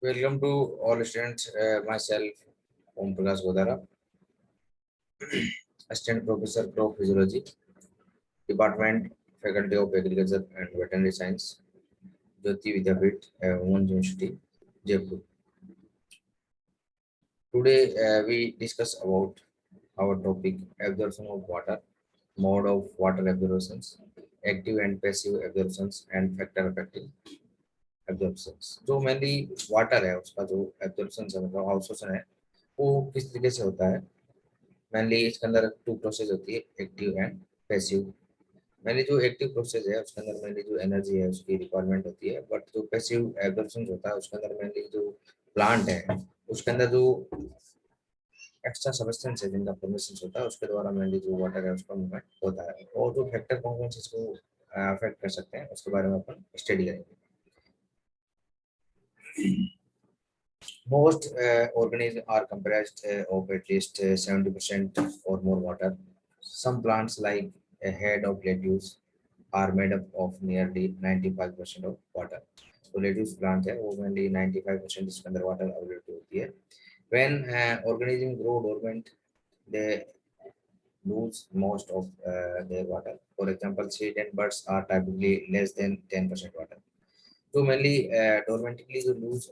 Welcome to all students. Myself, Om Prakash Godara, Assistant Professor of Physiology, Department, Faculty of Agriculture and Veterinary Science, Jyoti Vidyapith, Women's University, Jaipur. Today, we discuss about our topic absorption of water, mode of water absorptions, active and passive absorptions, and factor affecting absorptions. जो mainly water है उसका जो absorption है मतलब अवशोषण है वो किस तरीके से होता है मेनली इसके अंदर टू प्रोसेस होती है एक्टिव एंड पैसिव मेनली जो एक्टिव प्रोसेस है उसके अंदर मेनली जो एनर्जी है उसकी रिक्वायरमेंट होती है बट जो पैसिव एब्जॉर्प्शन होता है उसके अंदर मेनली जो प्लांट है उसके अंदर जो एक्स्ट्रा सब्सटेंस है जिनका फॉर्मेशन होता है उसके द्वारा मेनली जो वाटर है उसका मूवमेंट होता है और जो फैक्टर कौन कौन से इसको अफेक्ट कर सकते हैं उसके बारे में अपन स्टडी करेंगे Most organisms are comprised of at least 70% or more water. Some plants, like a head of lettuce, are made up of nearly 95% of water. So lettuce plant है वो mainly 95% इसके अंदर water available होती है. When organisms grow dormant, they lose most of their water. For example, seed and buds are typically less than 10% water. तो mainly dormantly जो lose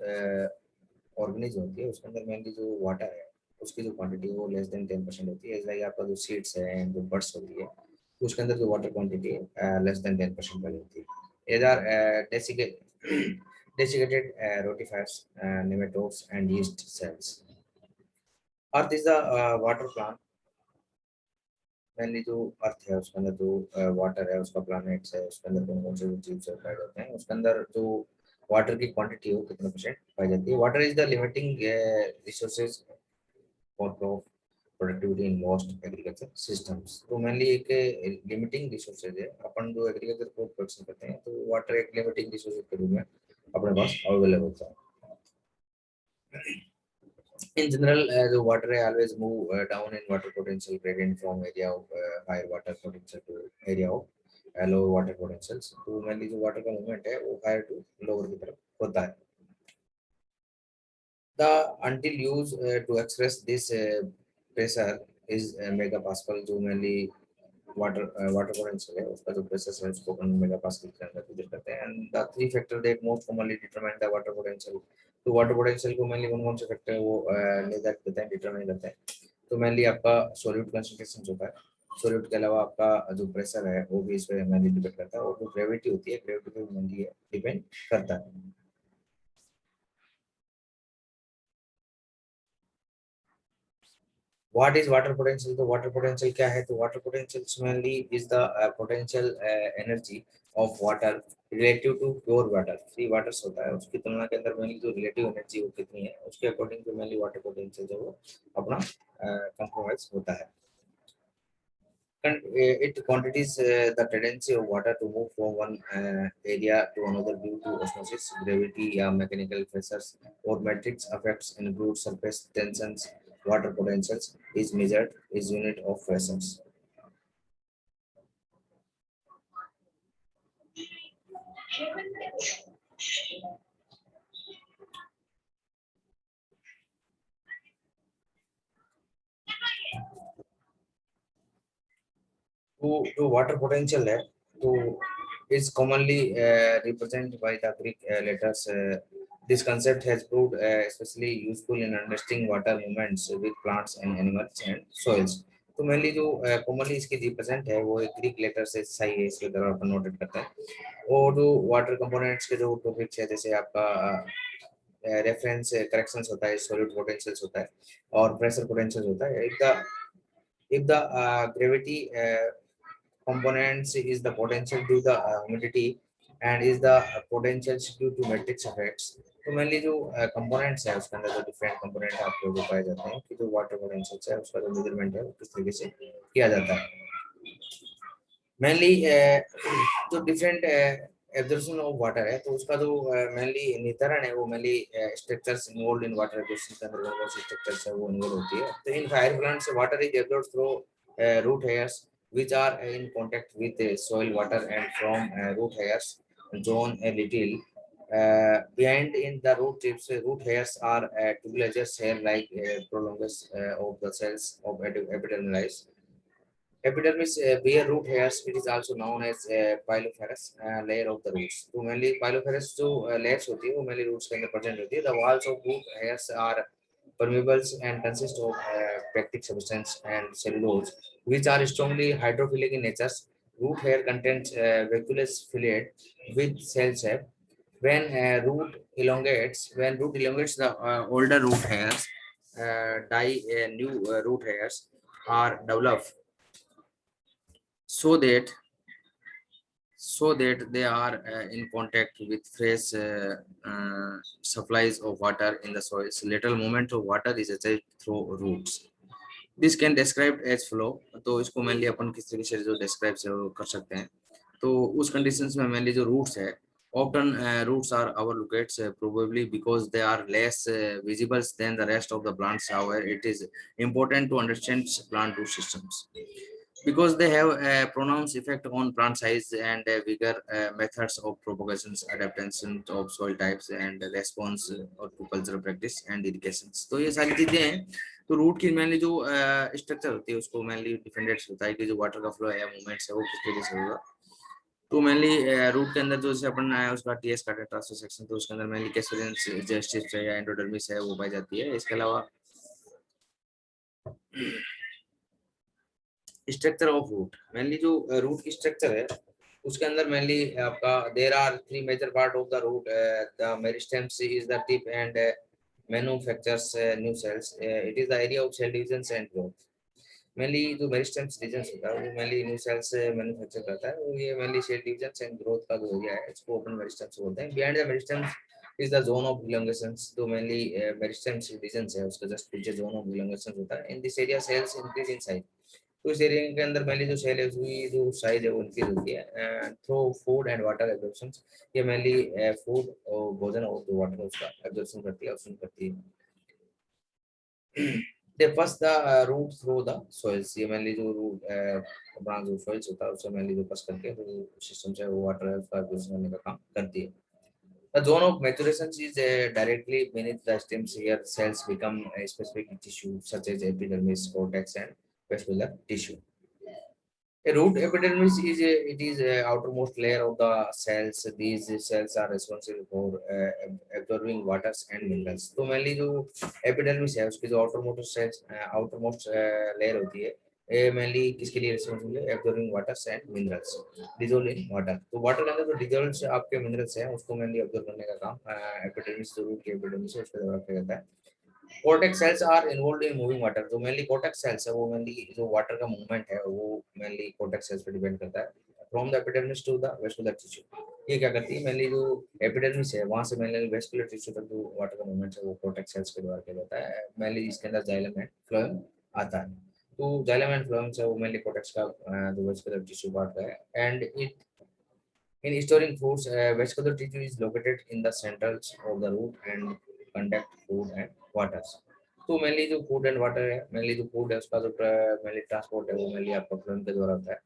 organism होती है उसके अंदर मेनली जो वाटर है उसकी जो क्वांटिटी है वो लेस देन 10% होती है लाइक आपका जो सीड्स है एंड जो बर्ड्स होती है तो उसके अंदर जो वाटर क्वांटिटी है लेस देन 10% वाली होती है इधर desiccated rotifers nematodes and yeast cells earth is the water plant mainly जो अर्थ है उसके अंदर जो वाटर है उसका प्लैनेट्स है उसके अंदर कौन कौन से जीव से पाए जाते हैं उसके अंदर जो वाटर की क्वांटिटी है वो कितना परसेंट पाई जाती है water is the limiting resources for crop productivity in most agriculture systems तो मेनली एक लिमिटिंग रिसोर्सेज है अपन जो एग्रीकल्चर को प्रोडक्शन करते हैं तो वाटर एक लिमिटिंग रिसोर्सेज के रूप में अपने पास अवेलेबल होता है in general, the water always move down in water potential gradient from area of higher water potential to area of lower water potentials. तो mainly जो water का movement है वो higher to lower की तरफ होता है. The until used to express this pressure is megapascal जो mainly water potential है उसका जो pressure है उसको अपन megapascal के अंदर measure करते हैं and the three factor that most commonly determine the water potential तो वाटर पोटेंशियल को मेनली कौन कौन से फैक्टर है वो निर्धारित करते हैं डिटरमाइन करते हैं तो मेनली आपका सॉल्यूट कंसंट्रेशन होता है सॉल्यूट के अलावा आपका जो प्रेशर है वो भी इस पे मेनली डिपेंड करता है और जो ग्रेविटी होती है ग्रेविटी पे मेनली डिपेंड करता है What is water potential? तो water potential क्या है? तो water potential mainly is the potential energy of water relative to pure water. Free water होता है उसकी तुलना के अंदर mainly जो relative energy वो कितनी है उसके according to mainly water potential जो वो अपना compromise होता है. It quantities the tendency of water to move from one area to another due to osmosis, gravity, या mechanical pressures or metrics effects include surface tensions. Water potentials is measured is unit of pressures. तो water potential है तो is commonly represented by the Greek letters. This concept has proved especially useful in understanding water movements with plants and animals and soils. तो mainly जो commonly इसकी represent है वो एक Greek letter से सही है इसके द्वारा अपन नोटेट करते हैं और जो वाटर कंपोनेंट्स के जो टॉपिक्स है जैसे आपका रेफरेंस करेक्शंस होता है सॉलिड पोटेंशियल्स होता है और प्रेशर पोटेंशियल्स होता है if the gravity components is the potential due to the humidity and is the potential due to matrix effects तो मेनली जो कंपोनेंट्स है उसके अंदर जो डिफरेंट कंपोनेंट आपको जो पाए जाते हैं कि जो वाटर पोटेंशियल है उसका जो मेजरमेंट है वो किस तरीके से किया जाता है मेनली जो डिफरेंट एब्जॉर्प्शन ऑफ वाटर है तो उसका जो मेनली निर्धारण है वो mainly structures involve in water absorption के अंदर कौन सी स्ट्रक्चर्स है वो इन्वॉल्व होती है तो in fire plants water is absorbed through root hairs which are in contact with soil water and from root hairs drawn a little Behind in the root tips, root hairs are tubulous hair like prolongus of the cells of epidermis. Epidermis bare root hairs. It is also known as piloferous layer of the roots. तो mainly piloferous जो layers होती है वो mainly roots के अंदर present होती है. The walls of root hairs are permeable and consist of pectic substance and cellulose, which are strongly hydrophilic in nature. Root hair contains vacuolous fillet with cell shape. When root elongates, the older root hairs die. New root hairs are developed so that they are in contact with fresh supplies of water in the soil. So little movement of water is achieved through roots. This can described as flow. तो इसको mainly अपन किस तरीके से जो describe से वो कर सकते हैं. तो उस conditions में mainly जो roots है, often roots are overlooked probably because they are less visible than the rest of the plants. However, it is important to understand plant root systems because they have a pronounced effect on plant size and vigor. Methods of propagation, adaptation of soil types and response to cultural practice and irrigations. तो ये सारी चीजें हैं. तो root की mainly जो structure होती है उसको मेनली डिपेंडेंट होता है कि जो वाटर का फ्लो है, मूवमेंट्स है, वो किस तरीके से होगा. तो मेनली रूट के अंदर जो जैसे अपन आया उसका टीएस का ट्रांसफर सेक्शन, तो उसके अंदर मेनली कैसोरेंस जस्टिस है या एंडोडर्मिस है वो पाई जाती है. इसके अलावा स्ट्रक्चर ऑफ रूट, मेनली जो रूट की स्ट्रक्चर है उसके अंदर मेनली आपका there are three major part of the root. The meristems is the tip and manufactures new cells. It is the area of cell divisions and growth. Mainly जो meristems reason होता है वो mainly new sales manufacture करता है. वो ये mainly cell division and growth का जो एरिया है इसको ओपन मेरिस्टेम्स बोलते हैं. Behind the meristems is the zone of elongations. तो मेनली मेरिस्टेम्स रीजन है उसका जस्ट पीछे जोन ऑफ इलोंगेशन होता है. In this area cells increase in size. तो इस एरिया के अंदर मेनली जो सेल है उसकी जो साइज है वो इंक्रीज होती है through food and water absorption. ये मेनली फूड और भोजन और जो वाटर उसका एब्जॉर्प्शन करती है, अब्जॉर्प्शन करती है. they pass the root through the soils. ये mainly जो root अपना जो soils होता है उससे mainly जो pass करके जो system से वो water है उसका absorption करने का काम करती है. The zone of maturation is directly beneath the stems. Here cells become a specific tissue such as epidermis, cortex and vascular tissue. A root epidermis is a outermost layer of the cells. These cells are responsible for absorbing waters and minerals. तो mainly जो epidermis है उसकी जो outermost layer होती है ये mainly किसके लिए responsible है? Absorbing waters and minerals, dissolve in water. तो water के अंदर जो dissolve आपके minerals हैं उसको mainly absorb करने का काम epidermis जो root की epidermis है उसके द्वारा किया जाता है. Cortex cells are involved in moving water. जो मेनली कोर्टेक्स सेल्स है वो मेनली जो वाटर का मूवमेंट है वो मेनली कोर्टेक्स सेल्स पे डिपेंड करता है. From the epidermis to the vascular tissue. ये क्या करती है? मेनली जो एपिडर्मिस है वहां से मेनली वेस्कुलर टिश्यू तक जो वाटर का मूवमेंट है वो कोर्टेक्स सेल्स के द्वारा किया जाता है. मेनली इसके अंदर जाइलम एंड फ्लोएम आता है. तो जाइलम एंड फ्लोएम से वो मेनली कोर्टेक्स का जो वेस्कुलर टिश्यू पार्ट है. And it in storing foods, vascular tissue is located in the centers of the root and conduct food and waters. तो mainly जो फूड एंड वाटर है, mainly जो food है उसका जो मेनली ट्रांसपोर्ट है वो मेनली आपका फ्लोएम के द्वारा होता है.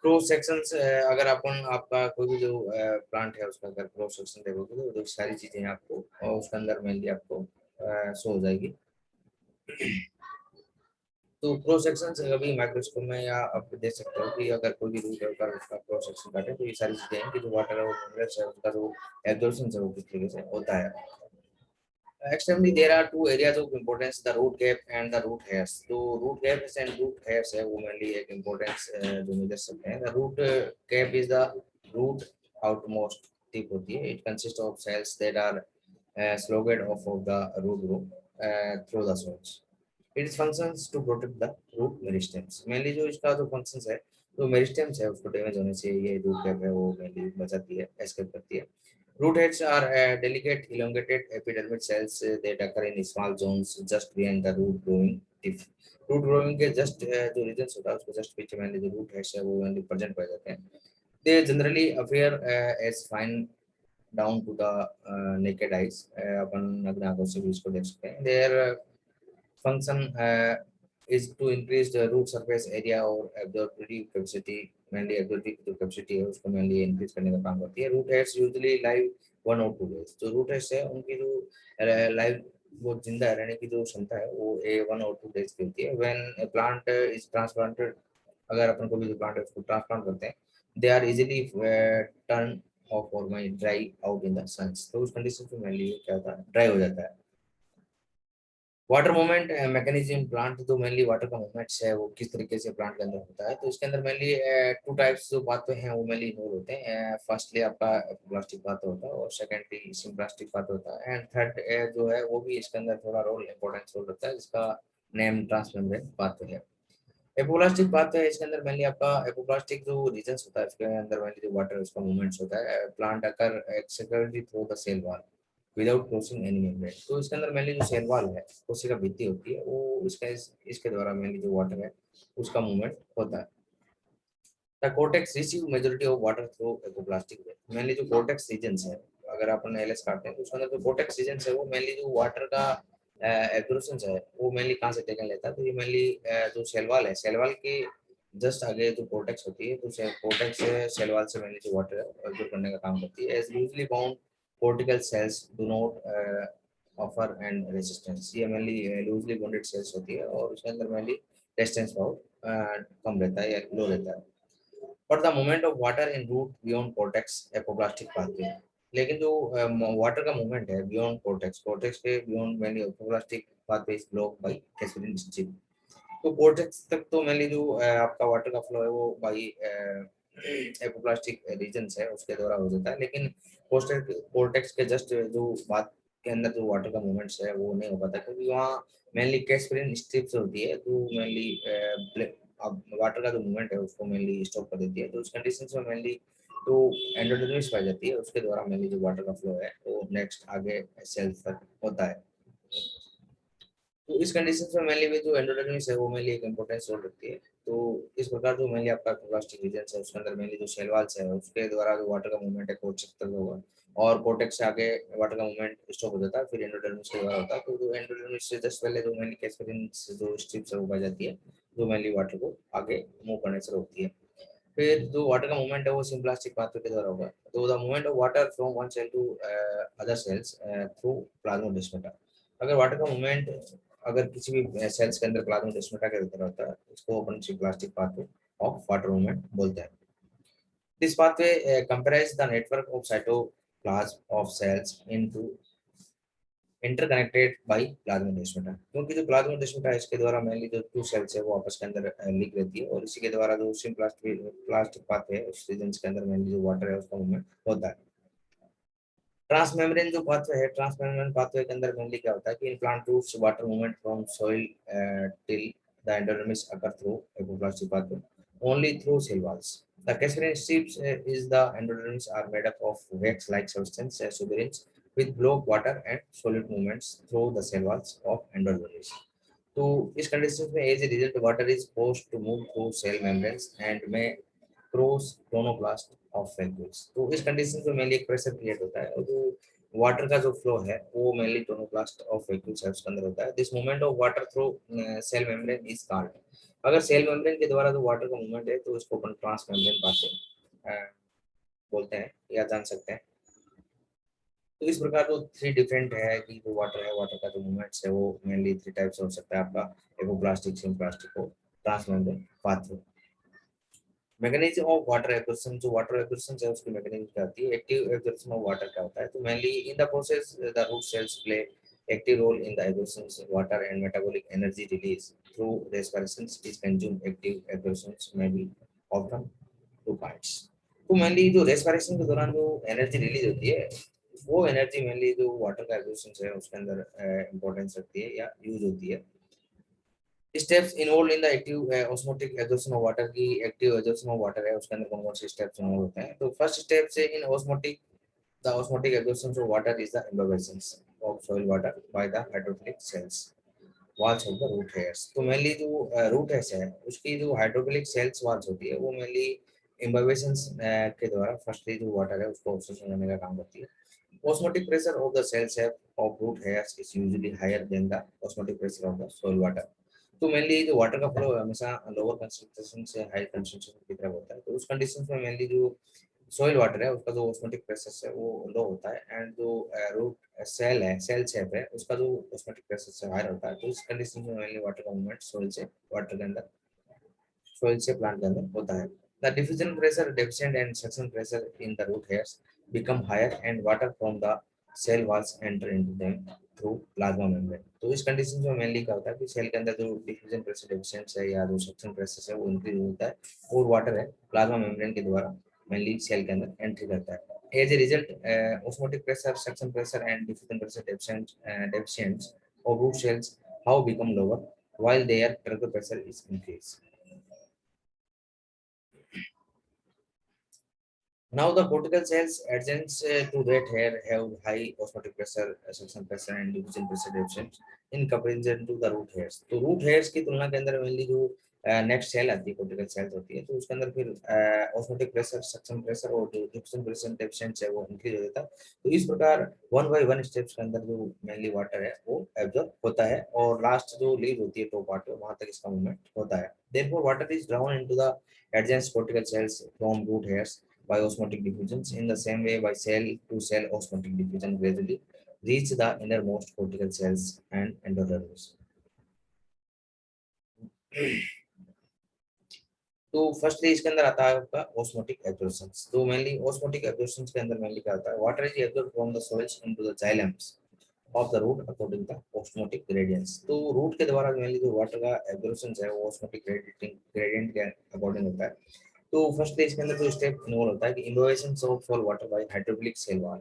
क्रॉस सेक्शंस, अगर अपन आपका कोई भी जो प्लांट है उसका अगर क्रॉस सेक्शन देखोगे तो जो सारी चीजें आपको और उसके अंदर मेनली आपको शो हो जाएगी. तो क्रॉस सेक्शन से अभी माइक्रोस्कोप में या आप देख सकते हो कि अगर कोई भी रूट है उसका क्रॉस सेक्शन काटे तो ये सारी चीजें हैं कि जो वाटर है वो मिनरल्स है उसका जो एब्जॉर्प्शन है वो किस तरीके से होता है. Extremely, there are two areas of importance: the root cap and the root hairs. तो root caps and root hairs है वो mainly एक importance जो मेजर सकते हैं. The root cap is the root outmost tip होती है. It consists of cells that are slotted off of the root group through the soils. Its functions to protect the root meristems. Mainly जो इसका जो functions है तो meristems है उसको damage होने से ये root cap है वो mainly बचाती है, escape करती है. Root heads are delicate, elongated epidermal cells that occur in small zones just behind the root growing tip. Root growing के just जो regions होता है उसको just पीछे mainly जो root heads है वो mainly present पाए जाते हैं. They generally appear as fine down to the naked eyes. अपन नग्न आंखों से भी इसको देख सकते हैं. Their function is to increase the root surface area or absorptive capacity mainly aquatic जो कैपेसिटी है उसको मेनली इंक्रीज करने का काम करती है। रूट हेयर्स यूजुअली लाइव 1 और 2 डेज। जो रूट हेयर्स है उनकी जो लाइव वो जिंदा रहने की जो क्षमता है वो 1 और 2 डेज की होती है। व्हेन प्लांट इज ट्रांसप्लांटेड, अगर अपन को भी जो प्लांट है उसको ट्रांसप्लांट करते हैं, they are easily turn off और may dry out in the suns. तो उस कंडीशन में मेनली क्या होता है, ड्राई हो जाता है। वाटर मूवमेंट मैकेनिज्म, प्लांट जो मेनली वाटर का मूवमेंट्स है वो किस तरीके से प्लांट के अंदर होता है, तो इसके अंदर मेनली 2 टाइप्स जो बातें हैं वो मेनली इन्वॉल्व होते हैं। फर्स्टली आपका प्लास्टिक बात होता है और सेकेंडली सिम्प्लास्टिक बात होता है, एंड थर्ड जो है वो भी इसके अंदर थोड़ा रोल इंपॉर्टेंस रोल होता है, जिसका नेम ट्रांसमेम्ब्रेन बात है। एपोप्लास्टिक बात है, इसके अंदर मेनली आपका एपोप्लास्टिक जो रीजन्स होता है उसके अंदर मेनली जो वाटर उसका मूवमेंट्स होता है, plant occur exclusively through the cell wall without crossing any membrane. तो इसके अंदर मेनली जो सेल वॉल है, कोशिका भित्ति होती है, वो इसके द्वारा मेनली जो वाटर है उसका मूवमेंट होता है। The cortex receive majority of water through apoplastic way. Mainly जो कोर्टेक्स रीजन्स है, अगर अपन एलएस काटते हैं तो उसके अंदर जो कोर्टेक्स रीजन्स है वो मेनली जो वाटर का एब्जॉर्प्शन है वो मेनली कहाँ से टेकन लेता है, तो ये मेनली जो सेल वॉल है, सेल वॉल के जस्ट आगे जो कोर्टेक्स होती है, तो कोर्टेक्स सेल वॉल से मेनली जो वाटर है एब्जॉर्ब करने का काम करती है। As usually bound cortical cells do not offer and resistance। ये मेनली लूजली बॉन्डेड सेल्स होती है और उसके अंदर मेनली रेजिस्टेंस बहुत कम रहता है या लो रहता है। But the movement of water in root beyond cortex apoplastic pathway. लेकिन जो वाटर का मूवमेंट है बियॉन्ड कोर्टेक्स, कोर्टेक्स के beyond mainly apoplastic pathway is block by casparian strip. तो कोर्टेक्स तक तो मेनली जो आपका वाटर का फ्लो है वो बाई एपोप्लास्टिक रीजन है उसके द्वारा हो जाता है, लेकिन कोर्टेक्स के जस्ट जो बात के अंदर जो वाटर का मूवमेंट्स है वो नहीं हो पाता, क्योंकि वहाँ मेनली कैस्पेरिन स्ट्रिप्स होती है, तो मेनली अब वाटर का जो मूवमेंट है उसको मेनली स्टॉप कर देती है। तो उस कंडीशन में मेनली जो एंडोडर्मिस पाई जाती है उसके द्वारा मेनली जो वाटर का फ्लो है वो नेक्स्ट आगे सेल्स तक होता है। तो इस कंडीशन में मेनली में जो एंडोडर्मिस है वो मेनली एक इंपॉर्टेंस रोल रखती है। तो इस प्रकार जो मेनली आपका प्लास्टिक रीजन है उसके अंदर मेनली जो सेल वॉल्स है उसके द्वारा जो वाटर का मूवमेंट है कोर्टेक्स तक होगा और कोर्टेक्स से आगे वाटर का मूवमेंट स्टॉप हो जाता है, फिर एंडोडर्मिस के द्वारा होता है। तो जो एंडोडर्मिस से जस्ट पहले जो मेनली कैस्पेरिन जो स्ट्रिप्स है वो पाई जाती है जो मेनली वाटर को आगे मूव करने से रोकती है। फिर जो वाटर का मूवमेंट है वो सिम्प्लास्टिक पाथवे के द्वारा होगा। तो the movement of water from one cell to other cells through plasmodesmata. अगर वाटर का मूवमेंट अगर किसी भी सेल्स के अंदर प्लाज्मोडेस्माटा के अंदर होता है उसको अपन symplastic pathway of water movement बोलते हैं। This pathway comprise the network of cytoplasm of cells into interconnected by plasmodesmata. क्योंकि जो प्लाज्मोडेस्माटा है इसके द्वारा मेनली जो टू सेल्स है वो आपस के अंदर लिंक रहती है और इसी के द्वारा जो सिम्प्लास्टिक प्लास्टिक पाथ है उस रीजन के अंदर मेनली जो वाटर है उसका मूवमेंट होता है। ट्रांसमेम्ब्रेन जो पाथवे है, ट्रांसमेम्ब्रेन पाथवे के अंदर मेनली क्या होता है कि in plant roots water movement from soil till the endodermis occur through apoplastic pathway only through cell walls. The Casparian strips is the endodermis are made up of wax-like substance suberins with block water and solid movements through the cell walls of endodermis. तो इस condition में as a result water is forced to move through cell membranes and में cross tonoplast of vacuoles. तो इस condition में mainly एक pressure create होता है और जो वाटर का जो फ्लो है वो मेनली टोनोप्लास्ट ऑफ वैक्यूल्स है उसके अंदर होता है। This movement of water through cell membrane is called. अगर सेल मेम्ब्रेन के द्वारा जो वाटर का मूवमेंट है तो इसको अपन ट्रांस मेम्ब्रेन पाथवे बोलते हैं या जान सकते हैं। तो इस प्रकार जो थ्री डिफरेंट है कि जो वाटर है, वाटर का जो मूवमेंट्स है वो मेनली थ्री टाइप्स हो सकता है आपका, एपोप्लास्टिक, सिम्प्लास्टिक और trans membrane pathway. Mechanism of water absorption, जो वाटर एब्जॉर्प्शन है उसकी मैकेनिज्म क्या होती है, एक्टिव एब्जॉर्प्शन ऑफ वाटर क्या होता है, तो mainly in the process the root cells play active role in the absorption of water and metabolic energy release through respiration is consumed active absorptions may be often 2 points। तो mainly जो respiration के दौरान जो energy release होती है वो energy mainly जो water का एब्जॉर्प्शन है उसके अंदर इंपॉर्टेंस रखती है या यूज होती है। Steps involve in the active osmotic absorption of water की, एक्टिव एब्जॉर्प्शन ऑफ वाटर है उसके अंदर कौन कौन से स्टेप्स इन्वॉल्व होते हैं, तो फर्स्ट स्टेप से in osmotic the osmotic absorption of water is the imbibition of soil water by the hydrophilic cells walls of the root hairs. तो मेनली जो रूट हेयर्स है उसकी जो हाइड्रोफिलिक सेल्स वॉल्स होती है वो मेनली इम्बिबिशन के द्वारा फर्स्टली जो वाटर है उसको ऑब्जॉर्प्शन करने का काम करती है। Osmotic pressure of the cell shape of root hairs is usually higher than the osmotic pressure of the soil water। तो मेनली जो वाटर का फ्लो हमेशा लोअर कंसंट्रेशन से हाई कंसंट्रेशन की तरफ होता है, तो उस कंडीशन में मेनली जो सॉइल वाटर है उसका जो ऑस्मोटिक प्रेशर है वो लो होता है, एंड जो रूट सेल है, सेल शेप है, उसका जो ऑस्मोटिक प्रेशर से हाई होता है। तो इस कंडीशन में मेनली वाटर का मूवमेंट सॉइल से वाटर के अंदर, सॉइल से प्लांट के अंदर होता है। The diffusion pressure deficient and suction pressure in the root hairs become higher and water from the cell walls enter into them through plasma membrane। तो इस कंडीशन में मेनली क्या होता है कि सेल के अंदर जो डिफ्यूजन प्रेशर डेफिशिएंट है या जो सक्शन प्रेशर है वो इंक्रीज होता है, और वाटर है प्लाज्मा मेम्ब्रेन के द्वारा मेनली सेल के अंदर एंट्री करता है। As a result osmotic pressure, suction pressure and diffusion pressure deficient of root cells how become lower while their turgor pressure is increased। Now the cortical cells adjacent to that hair have high osmotic pressure, suction pressure and diffusion pressure deficient in comparison to the root hairs। तो root hairs की तुलना के अंदर mainly जो next cell आती है, cortical cells होती है, तो उसके अंदर फिर osmotic pressure, suction pressure और जो diffusion pressure deficient है वो इंक्रीज हो जाता है। तो इस प्रकार वन बाय वन स्टेप्स के अंदर जो मेनली वाटर है वो एब्जॉर्ब होता है, और लास्ट जो लीव होती है टॉप पार्ट वहां तक इसका मूवमेंट होता है। Therefore water is drawn into the adjacent cortical cells from root hairs by osmotic diffusion। In the same way, by cell to cell osmotic diffusion gradually reach the innermost cortical cells and endodermis। तो firstly इसके अंदर आता है आपका osmotic absorption. तो mainly osmotic absorption के अंदर mainly क्या होता है, water is absorbed from the soils into the xylems of the root according the osmotic gradients. तो रूट के द्वारा मेनली जो वाटर का एब्जॉर्प्शन है वो ऑस्मोटिक ग्रेडियंट के अकॉर्डिंग होता है। तो फर्स्ट इसके अंदर जो स्टेप इन्वॉल्व होता है कि innovation of for water by hydrophilic cell wall.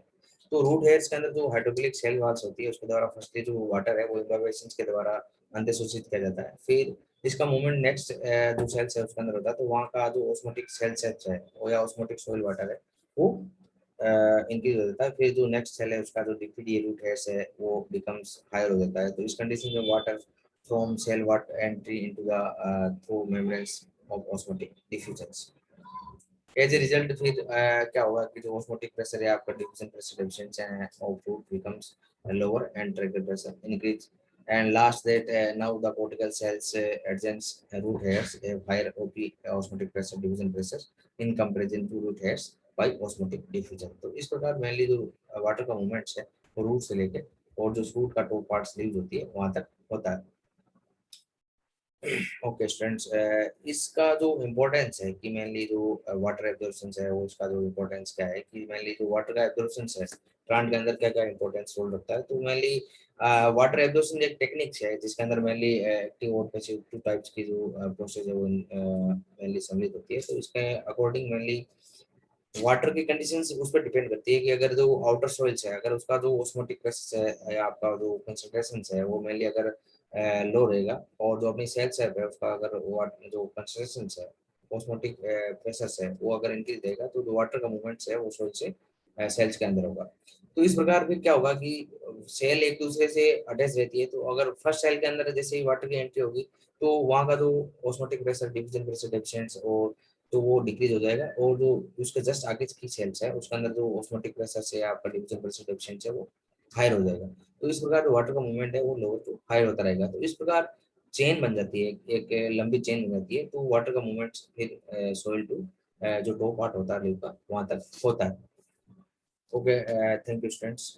तो रूट हेयर्स के अंदर जो हाइड्रोफिलिक सेल वॉल्स होती है उसके द्वारा फर्स्ट जो वाटर है वो इनोवेशन के द्वारा अंतःशोषित किया जाता है। फिर इसका मूवमेंट नेक्स्ट जो सेल्स है उसके अंदर होता है, तो वहाँ का जो ऑस्मोटिक सेल सेप्स है वो या ऑस्मोटिक सॉइल वाटर है वो इंक्रीज हो जाता है। फिर जो नेक्स्ट सेल है उसका जो लिक्विड रूट हेयर्स है वो बिकम्स हायर हो जाता है। तो इस कंडीशन में water from cell water entry into the through membranes of osmotic diffusion. As a result फिर क्या होगा कि जो ऑस्मोटिक प्रेशर है आपका डिफ्यूजन प्रेशर डेफिशिएंसी है of fluid becomes lower and tracheal pressure increase. And last that now the cortical cells adjacent root hairs have higher OP osmotic pressure diffusion pressure in comparison to root hairs by osmotic diffusion। तो इस प्रकार mainly जो water का movements है वो root से लेके और जो रूट का टॉप पार्ट्स लीव होती है वहां तक होता है। ओके स्टूडेंट्स, इसका जो इम्पोर्टेंस है कि मेनली जो वाटर एब्जॉर्प्शन है वो इसका जो इम्पोर्टेंस क्या है कि मेनली जो वाटर का एब्जॉर्प्शन है प्लांट के अंदर क्या क्या इम्पोर्टेंस रोल रखता है। तो मेनली वाटर एब्जॉर्प्शन एक टेक्निक्स है जिसके अंदर मेनली एक्टिव और पैसिव टू टाइप्स की जो प्रोसेस है वो मेनली सम्मिलित होती है। तो इसके अकॉर्डिंग मेनली वाटर की कंडीशंस उस पर डिपेंड करती है कि अगर जो आउटर सॉइल्स है अगर उसका जो ऑस्मोटिक प्रेशर है या आपका जो कंसंट्रेशन है वो मेनली अगर लो रहेगा, और जो अपनी सेल्स है उसका अगर जो कंसंट्रेशन है ऑस्मोटिक प्रेशर है वो अगर इंक्रीज रहेगा तो जो वाटर का मूवमेंट है वो सॉइल से सेल्स के अंदर होगा। तो इस प्रकार फिर क्या होगा कि सेल एक दूसरे से अटैच रहती है, तो अगर फर्स्ट सेल के अंदर जैसे ही वाटर की एंट्री होगी तो वहाँ का जो osmotic pressure diffusion pressure deficient और तो वो डिक्रीज हो जाएगा, और जो उसके जस्ट आगे की सेल्स है उसके अंदर जो ऑस्मोटिक प्रेशर से आपका डिफिजन प्रेशर डेफिशिएंट है वो हायर हो जाएगा। तो इस प्रकार जो वाटर का मूवमेंट है वो लोअर टू हायर होता रहेगा। तो इस प्रकार चेन बन जाती है, एक लंबी चेन बन जाती है। तो वाटर का मूवमेंट फिर सोइल टू जो टॉप पार्ट होता है लीफ का वहां तक होता है। Okay, thank you students.